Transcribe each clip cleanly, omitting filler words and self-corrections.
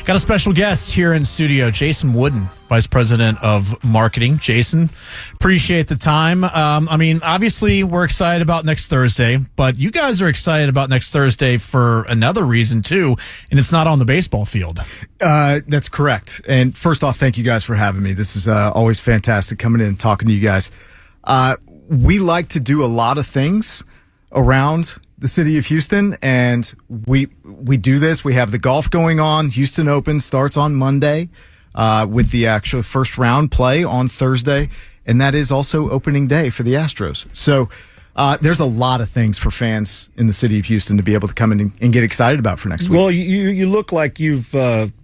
Got a special guest here in studio, Jason Wooden, Vice President of Marketing. Jason, appreciate the time. Obviously, we're excited about next Thursday, but you guys are excited about next Thursday for another reason, too, and it's not on the baseball field. That's correct. And first off, thank you guys for having me. This is always fantastic coming in and talking to you guys. We like to do a lot of things around the city of Houston, and we do this. We have the golf going on. Houston Open starts on Monday with the actual first round play on Thursday, and that is also opening day for the Astros. So there's a lot of things for fans in the city of Houston to be able to come in and get excited about for next week. Well, you look like you've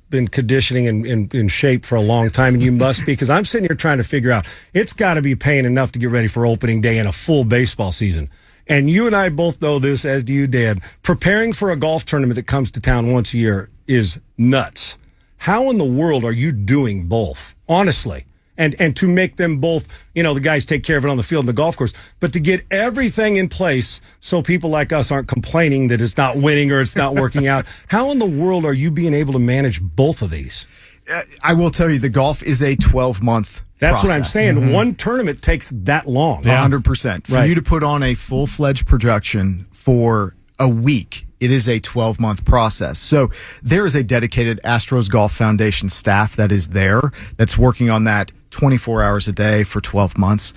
been conditioning and in shape for a long time, and you must be, because I'm sitting here trying to figure out, it's got to be paying enough to get ready for opening day and a full baseball season. And you and I both know this, as do you, Dan. Preparing for a golf tournament that comes to town once a year is nuts. How in the world are you doing both, honestly? And to make them both, the guys take care of it on the field and the golf course, but to get everything in place so people like us aren't complaining that it's not winning or it's not working out. How in the world are you being able to manage both of these? I will tell you, the golf is a 12-month That's process. what I'm saying. Mm-hmm. One tournament takes that long. 100%. For Right. you to put on a full-fledged production for a week, it is a 12-month process. So there is a dedicated Astros Golf Foundation staff that is there, that's working on that 24 hours a day for 12 months.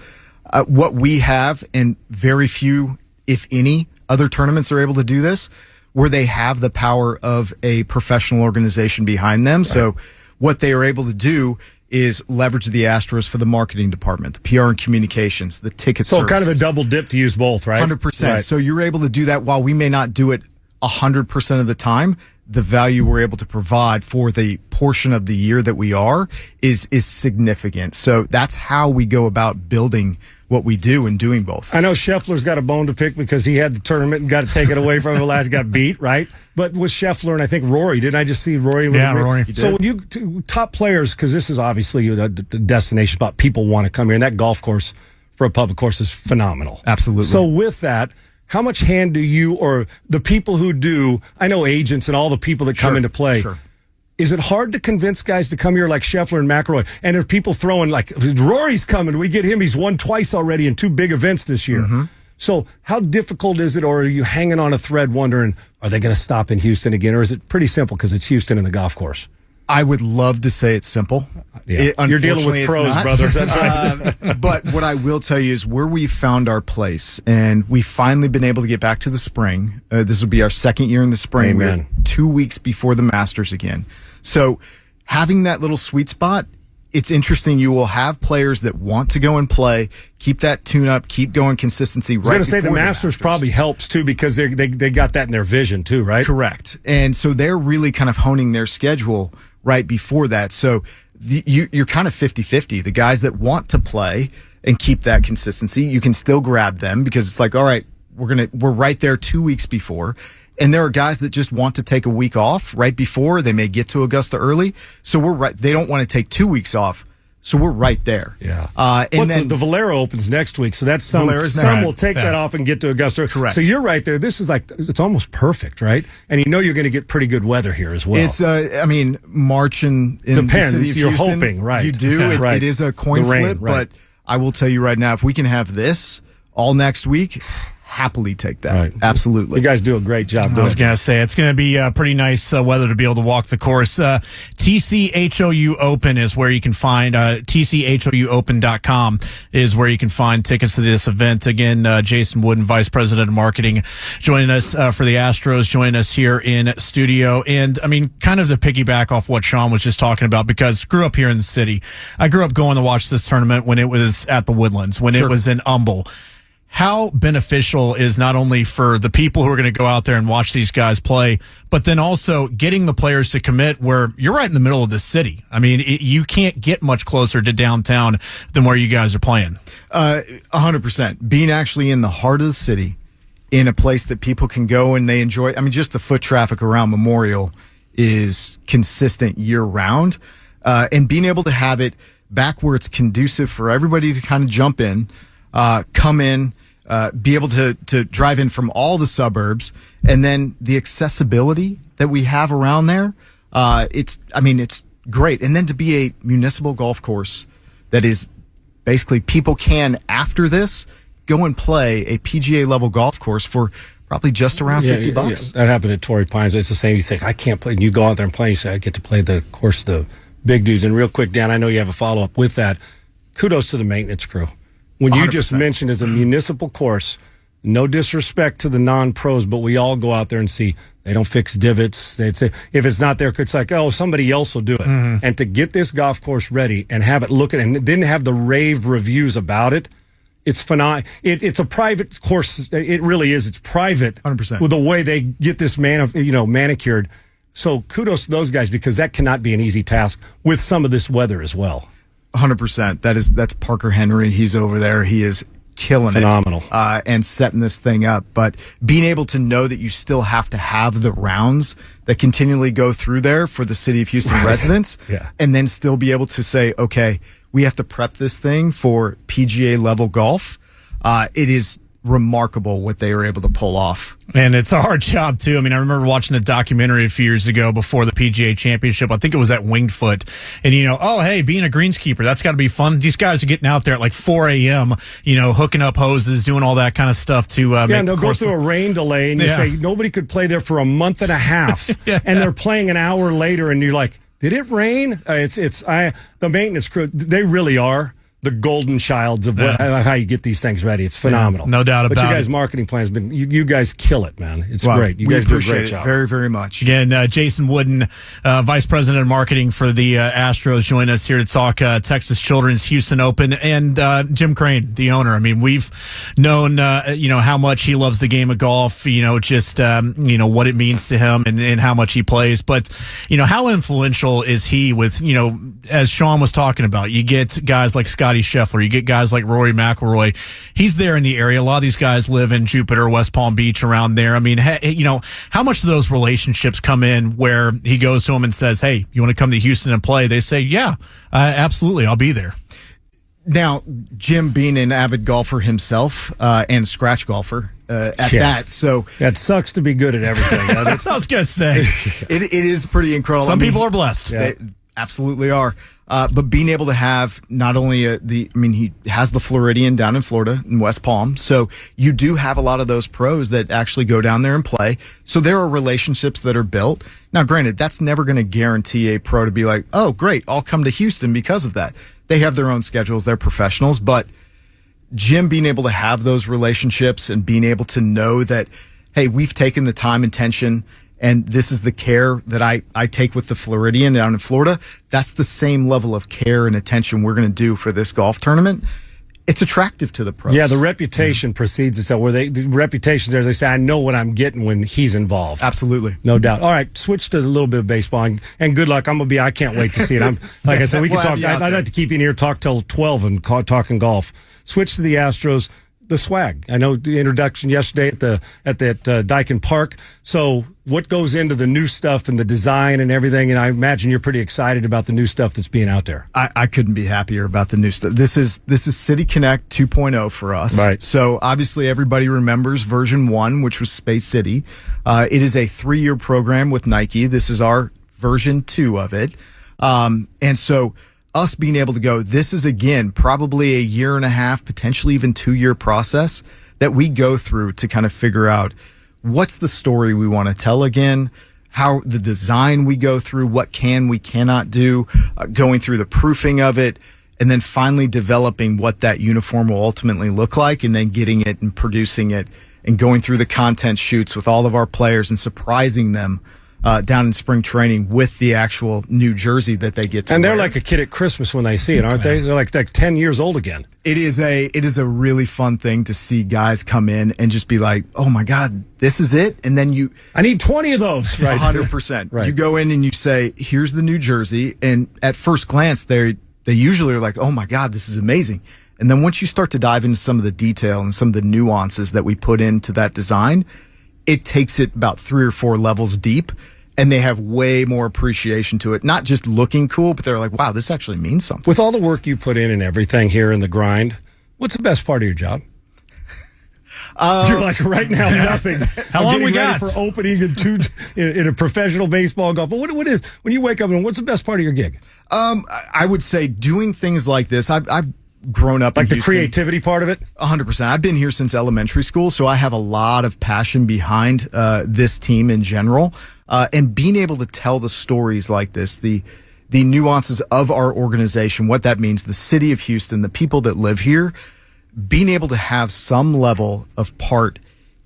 What we have, and very few, if any, other tournaments are able to do this, where they have the power of a professional organization behind them. Right. So what they are able to do is leverage the Astros for the marketing department, the PR and communications, the ticket services. So kind of a double dip to use both, right? 100%. Right. So you're able to do that while we may not do it 100% of the time. The value we're able to provide for the portion of the year that we are is significant. So that's how we go about building what we do and doing both. I know Scheffler's got a bone to pick because he had the tournament and got to take it away from him last, got beat, right? But with Scheffler and I think Rory, didn't I just see Rory? Yeah, Rory. So when you top players, because this is obviously a destination spot, people want to come here, and that golf course for a public course is phenomenal. Absolutely. So with that, how much hand do you, or the people who do, I know agents and all the people that come into play, is it hard to convince guys to come here like Scheffler and McIlroy? And are people throwing like, Rory's coming, we get him, he's won twice already in 2 big events this year. Mm-hmm. So how difficult is it, or are you hanging on a thread wondering, are they going to stop in Houston again? Or is it pretty simple because it's Houston and the golf course? I would love to say it's simple. Yeah. You're dealing with pros, brother. That's right. But what I will tell you is where we found our place, and we've finally been able to get back to the spring. This will be our second year in the spring. Amen. We're 2 weeks before the Masters again. So having that little sweet spot, it's interesting. You will have players that want to go and play, keep that tune up, keep going consistency. I was going to say the Masters probably helps too, because they got that in their vision too, right? Correct. And so they're really kind of honing their schedule right before that. So you're kind of 50-50. The guys that want to play and keep that consistency, you can still grab them because it's like, all right, we're right there 2 weeks before. And there are guys that just want to take a week off right before. They may get to Augusta early. So we're right. They don't want to take 2 weeks off. So we're right there. Yeah. And then the Valero opens next week. So that's some will take that off and get to Augusta. Correct. So you're right there. This is like, it's almost perfect, right? And you're going to get pretty good weather here as well. It's, March in depends. The city of You're Houston, hoping, right? You do. Yeah. It is a coin flip, right. But I will tell you right now, if we can have this all next week, happily take that. Right. Absolutely. You guys do a great job. I was going to say, it's going to be pretty nice weather to be able to walk the course. TCHOU Open is where you can find, TCHOUopen.com is where you can find tickets to this event. Again, Jason Wooden, Vice President of Marketing, joining us for the Astros, joining us here in studio. And, kind of to piggyback off what Sean was just talking about, because I grew up here in the city. I grew up going to watch this tournament when it was at the Woodlands, when it was in Humble. How beneficial is not only for the people who are going to go out there and watch these guys play, but then also getting the players to commit where you're right in the middle of the city. You can't get much closer to downtown than where you guys are playing. 100%. Being actually in the heart of the city, in a place that people can go and they enjoy. Just the foot traffic around Memorial is consistent year round. And being able to have it back where it's conducive for everybody to kind of jump in, come in, be able to drive in from all the suburbs, and then the accessibility that we have around there. It's great. And then to be a municipal golf course that is basically people can, after this, go and play a PGA level golf course for probably just around $50. Yeah. That happened at Torrey Pines. It's the same. You think, I can't play. And you go out there and play. You say, I get to play the course, the big dudes. And real quick, Dan, I know you have a follow-up with that. Kudos to the maintenance crew. When you 100%. just mentioned as a municipal course, no disrespect to the non-pros, but we all go out there and see they don't fix divots. They'd say, if it's not there, it's like, oh, somebody else will do it. Mm-hmm. And to get this golf course ready and have it look at, and then have the rave reviews about it, it's phenomenal. It's a private course. It really is. It's private. 100%. With the way they get this manicured. So kudos to those guys, because that cannot be an easy task with some of this weather as well. 100%. That's Parker Henry. He's over there. He is killing Phenomenal. it and setting this thing up. But being able to know that you still have to have the rounds that continually go through there for the city of Houston residents, and then still be able to say, okay, we have to prep this thing for PGA level golf. It is remarkable what they were able to pull off. And it's a hard job, too. I mean, I remember watching a documentary a few years ago before the PGA Championship. I think it was at Winged Foot. And, oh, hey, being a greenskeeper, that's got to be fun. These guys are getting out there at like 4 a.m., hooking up hoses, doing all that kind of stuff to make and they'll go through a rain delay, and you say nobody could play there for a month and a half. And they're playing an hour later, and you're like, did it rain? The maintenance crew, they really are the golden childs of how you get these things ready. It's phenomenal. No doubt about it. But you guys' marketing plan has been, you guys kill it, man. It's great. You guys do a great job. Very, very much. Again, Jason Wooden, Vice President of Marketing for the Astros, join us here to talk Texas Children's Houston Open, and Jim Crane, the owner. I mean, we've known, how much he loves the game of golf, just, what it means to him and how much he plays. But, how influential is he with, as Sean was talking about, you get guys like Scotty Scheffler, you get guys like Rory McIlroy. He's there in the area. A lot of these guys live in Jupiter, West Palm Beach, around there. I mean, how much do those relationships come in where he goes to them and says, hey, you want to come to Houston and play? They say, yeah, absolutely, I'll be there. Now, Jim being an avid golfer himself and scratch golfer that, so that sucks to be good at everything. I was going to say. It is pretty incredible. Some people are blessed. They absolutely are. But being able to have not only he has the Floridian down in Florida in West Palm. So you do have a lot of those pros that actually go down there and play. So there are relationships that are built. Now, granted, that's never going to guarantee a pro to be like, oh, great, I'll come to Houston because of that. They have their own schedules. They're professionals. But Jim being able to have those relationships and being able to know that, hey, we've taken the time and attention, and this is the care that I take with the Floridian down in Florida. That's the same level of care and attention we're going to do for this golf tournament. It's attractive to the pros. Yeah, the reputation precedes itself. The reputation's there. They say, I know what I'm getting when he's involved. Absolutely. No doubt. All right, switch to a little bit of baseball, and good luck. I can't wait to see it. Like I said, we can talk. I'd like to keep you in here, talk till 12 and talking golf. Switch to the Astros. The swag. I know the introduction yesterday at that Dyken Park. So what goes into the new stuff and the design and everything? And I imagine you're pretty excited about the new stuff that's being out there. I couldn't be happier about the new stuff. This is City Connect 2.0 for us. Right. So obviously everybody remembers version 1, which was Space City. It is a 3-year program with Nike. This is our version 2 of it. And so us being able to go, this is, again, probably a 1.5 years, potentially even 2-year process that we go through to kind of figure out what's the story we want to tell again, how the design we go through, what we cannot do, going through the proofing of it, and then finally developing what that uniform will ultimately look like, and then getting it and producing it and going through the content shoots with all of our players and surprising them down in spring training with the actual new jersey that they get to and they're wear. Like a kid at Christmas when they see it, aren't they? They're like 10 years old again. It is a really fun thing to see guys come in and just be like, oh my God, this is it. And then I need 20 of those. Right. 100%. Right. You go in and you say, here's the new jersey. And at first glance, they usually are like, oh my God, this is amazing. And then once you start to dive into some of the detail and some of the nuances that we put into that design, it takes it about 3 or 4 levels deep, and they have way more appreciation to it. Not just looking cool, but they're like, wow, this actually means something. With all the work you put in and everything here in the grind, what's the best part of your job? You're like, right now, nothing. How long we got? For opening in a professional baseball golf. But what is, when you wake up, and what's the best part of your gig? I would say doing things like this. I've grown up like in the Houston. Creativity part of it. 100%. I've been here since elementary school, so I have a lot of passion behind this team in general, and being able to tell the stories like this, the nuances of our organization, what that means, the city of Houston, the people that live here, being able to have some level of part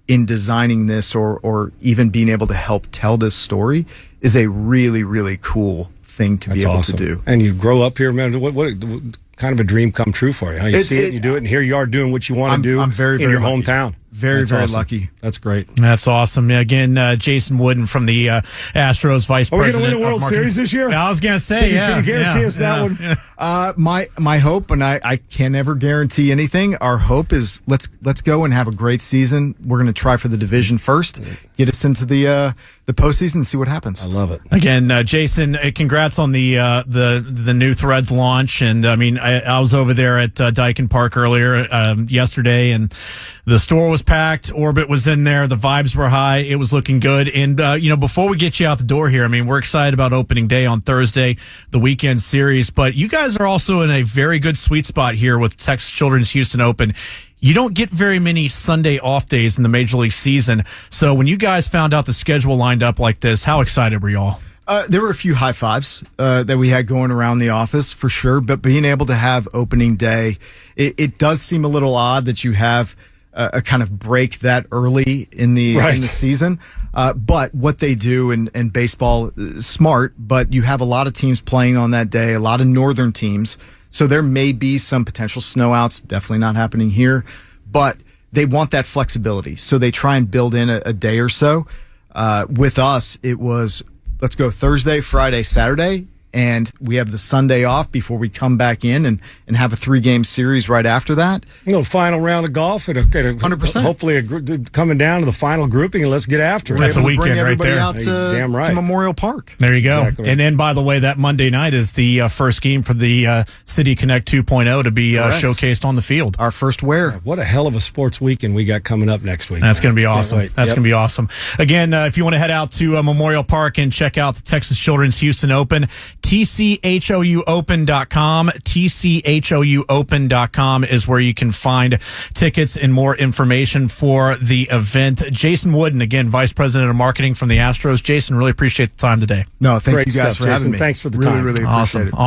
in designing this, or even being able to help tell this story, is a really, really cool thing to be able to do. And you grow up here, man. What kind of a dream come true for you? Huh? You see it, you do it, and here you are doing what you want to do I'm very, in very your lucky. hometown. Very awesome. lucky. That's great. That's awesome. Again, Jason Wooden from the Astros vice Are we president. going to win a World Series this year? I was going to say, can you guarantee us that one? Yeah. My hope, and I can never guarantee anything. Our hope is let's go and have a great season. We're going to try for the division first, get us into the postseason, and see what happens. I love it. Again, Jason, congrats on the new Threads launch. And I mean, I was over there at Dyken Park earlier yesterday, and the store was packed. Orbit was in there. The vibes were high. It was looking good. And, before we get you out the door here, I mean, we're excited about opening day on Thursday, the weekend series. But you guys are also in a very good sweet spot here with Texas Children's Houston Open. You don't get very many Sunday off days in the Major League season. So when you guys found out the schedule lined up like this, how excited were y'all? There were a few high fives that we had going around the office for sure. But being able to have opening day, it does seem a little odd that you have a kind of break that early in the season. But what they do in baseball is smart, but you have a lot of teams playing on that day, a lot of northern teams. So there may be some potential snowouts, definitely not happening here, but they want that flexibility. So they try and build in a day or so. With us, it was, let's go Thursday, Friday, Saturday, and we have the Sunday off before we come back in and have a 3-game series right after that. Final round of golf at 100%. Hopefully coming down to the final grouping, and let's get after it. That's a weekend bring everybody right there. out to Memorial Park. There you go. Exactly. And then, by the way, that Monday night is the first game for the City Connect 2.0 to be showcased on the field. Our first wear. What a hell of a sports weekend we got coming up next week. That's going to be awesome. That's going to be awesome. Again, if you want to head out to Memorial Park and check out the Texas Children's Houston Open, TCHOUopen.com. TCHOUopen.com is where you can find tickets and more information for the event. Jason Wooden, again, Vice President of Marketing from the Astros. Jason, really appreciate the time today. No, thank Great you guys stuff, for Jason. having me. Thanks for the really, time. really appreciate it. Awesome.